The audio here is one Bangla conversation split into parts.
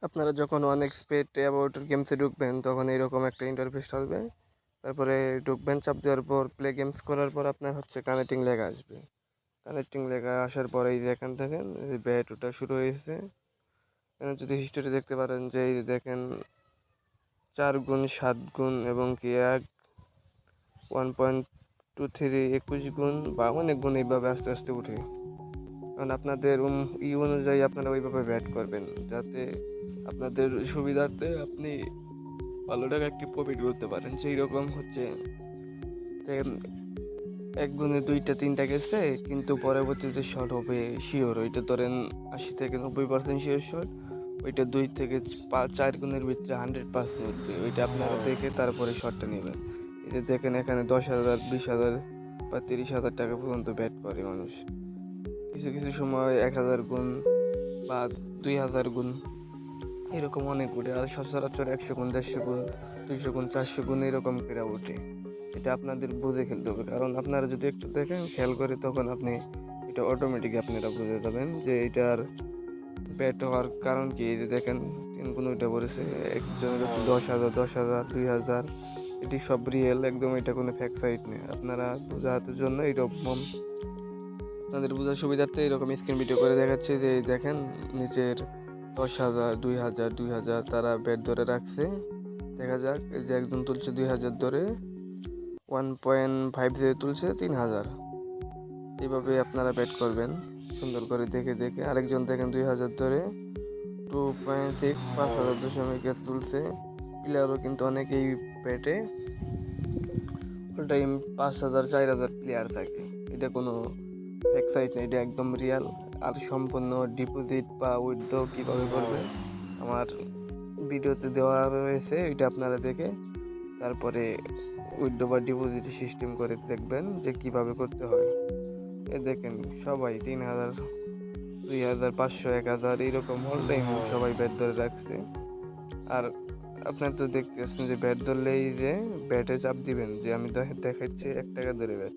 আপনারা যখন ওয়ান এক্সপেট অ্যাবাউট গেমসে ঢুকবেন তখন এইরকম একটা ইন্টারফেস আসবে। তারপরে ঢুকবেন, চাপ দেওয়ার পর প্লে গেমস করার পর আপনার হচ্ছে কানেক্টিং লেখা আসবে। কানেক্টিং লেখা আসার পরে এই যে এখান থেকে ব্যাট ওটা শুরু হয়েছে। এখানে যদি হিস্টোরি দেখতে পারেন যে এই যে দেখেন 4 গুণ 7 গুণ এবং কি 1.23 21 গুণ বা অনেক গুণ এইভাবে আস্তে আস্তে উঠে। কারণ আপনাদের অনুযায়ী আপনারা ওইভাবে ব্যাট করবেন যাতে আপনাদের সুবিধার্থে আপনি ভালো টাকা একটি প্রফিট করতে পারেন। সেই রকম হচ্ছে এক গুণে 2টা 3টা গেছে, কিন্তু পরবর্তীতে শর্ট হবে শিওর। ওইটা ধরেন 80 থেকে 90% শিওর শর্ট। ওইটা 2 থেকে 4 গুণের ভিতরে 100% উঠবে। ওইটা আপনারা দেখে তারপরে শর্টটা নেবেন। এই যে দেখেন এখানে 10,000 20,000 বা 30,000 টাকা পর্যন্ত ব্যাট করে মানুষ। কিছু কিছু সময় 1,000 গুণ বা 2,000 গুণ এরকম অনেক উঠে। আর সচরাচর 100 গুণ 150 গুণ 200 গুণ 400 গুণ এরকম করে ওঠে। এটা আপনাদের বুঝে খেলতে হবে, কারণ আপনারা যদি একটু দেখেন খেয়াল করে তখন আপনি এটা অটোমেটিক আপনারা বুঝে যাবেন যে এটার ব্যাট হওয়ার কারণ কি। এই যে দেখেন 3 গুণ উঠে পড়েছে, একজনের কাছে 10,000 10,000 2,000, এটি সব রিয়েল একদম, এটা কোনো ফ্যাক সাইট নেই। আপনারা বোঝার জন্য এইরকম আপনাদের বোঝার সুবিধার্থে এরকম স্ক্রিন ভিডিও করে দেখাচ্ছে যে এই দেখেন নিচের 10,000 2,000 2,000 তারা ব্যাট ধরে রাখছে। দেখা যাক, এই যে একজন তুলছে 2,000 ধরে, 1.5 দিয়ে তুলছে 3,000। এইভাবে আপনারা ব্যাট করবেন সুন্দর করে দেখে দেখে। আরেকজন দেখেন 2,000 ধরে 2.6 5,000 তুলছে। প্লেয়ারও কিন্তু অনেকেই ব্যাটে ফুল টাইম 5,000 4,000 প্লেয়ার থাকে। এটা কোনো এক্সাইট নেই, এটা একদম রিয়াল। আর সম্পূর্ণ ডিপোজিট বা উইথড্র কীভাবে করবেন আমার ভিডিওতে দেওয়া রয়েছে, এটা আপনারা দেখে তারপরে উইথড্র বা ডিপোজিট সিস্টেম করে দেখবেন যে কিভাবে করতে হয়। এ দেখেন সবাই 3,000 2,000 500 1,000 এইরকম অল টাইম সবাই ব্যাট ধরে রাখছে। আর আপনার তো দেখতে পাচ্ছেন যে ব্যাট ধরলেই যে ব্যাটে চাপ দিবেন, যে আমি দেখাচ্ছি 1 টাকা ধরে ব্যাট,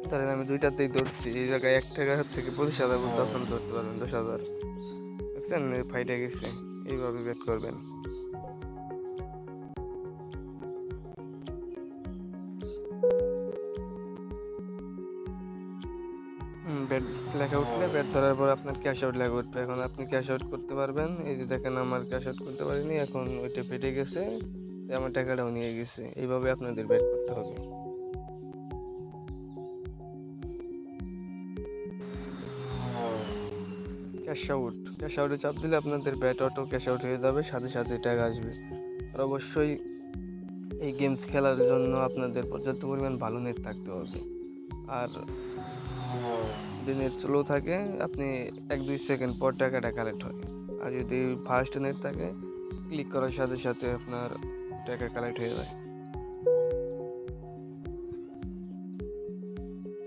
তাহলে আমি 2টাতেই ধরছি। এই জায়গায় 1 টাকা থেকে 25,000 পর্যন্ত আপনারা ধরতে পারবেন, 10,000। দেখছেন ফাইটে গেছে। এইভাবে ব্যাট করবেন। ব্যাট লেখা উঠলে ব্যাট ধরার পর আপনার ক্যাশ আউট লেখা উঠবে। এখন আপনি ক্যাশ আউট করতে পারবেন। এই যে দেখেন আমার ক্যাশ আউট করতে পারিনি, এখন ওইটা ফেটে গেছে, আমার টাকাটাও নিয়ে গেছে। এইভাবে আপনাদের ব্যাট করতে হবে। ক্যাশ আউটে চাপ দিলে আপনাদের ব্যাট অটো ক্যাশ আউট হয়ে যাবে, সাথে সাথে টাকা আসবে। আর অবশ্যই এই গেমস খেলার জন্য আপনাদের পর্যাপ্ত পরিমাণ ভালো নেট থাকতে হবে। আর যদি নেট স্লো থাকে আপনি 1-2 সেকেন্ড পর টাকাটা কালেক্ট হয়। আর যদি ফাস্ট নেট থাকে ক্লিক করার সাথে সাথে আপনার টাকা কালেক্ট হয়ে যায়।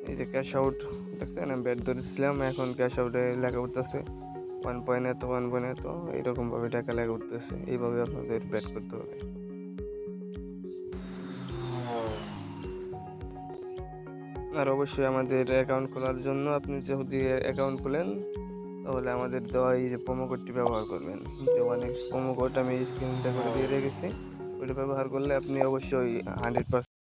এই যে ক্যাশ আউট দেখছেন, আমি ব্যাট ধরেছিলাম, এখন ক্যাশ আউটে লেখা উঠতেছে 1 পয়েন্ট এত 1 পয়েন্ট এত, এইরকমভাবে টাকা লেখা উঠতেছে। এইভাবে আপনাদের ব্যাট করতে হবে। আর অবশ্যই আমাদের অ্যাকাউন্ট খোলার জন্য আপনি যদি অ্যাকাউন্ট খোলেন তাহলে আমাদের দেওয়া এই যে প্রোমো কোডটি ব্যবহার করবেন। যে অনেক প্রোমো কোড আমি স্ক্রিনটা করে দিয়ে রেখেছি, ওইটা ব্যবহার করলে আপনি অবশ্যই 100%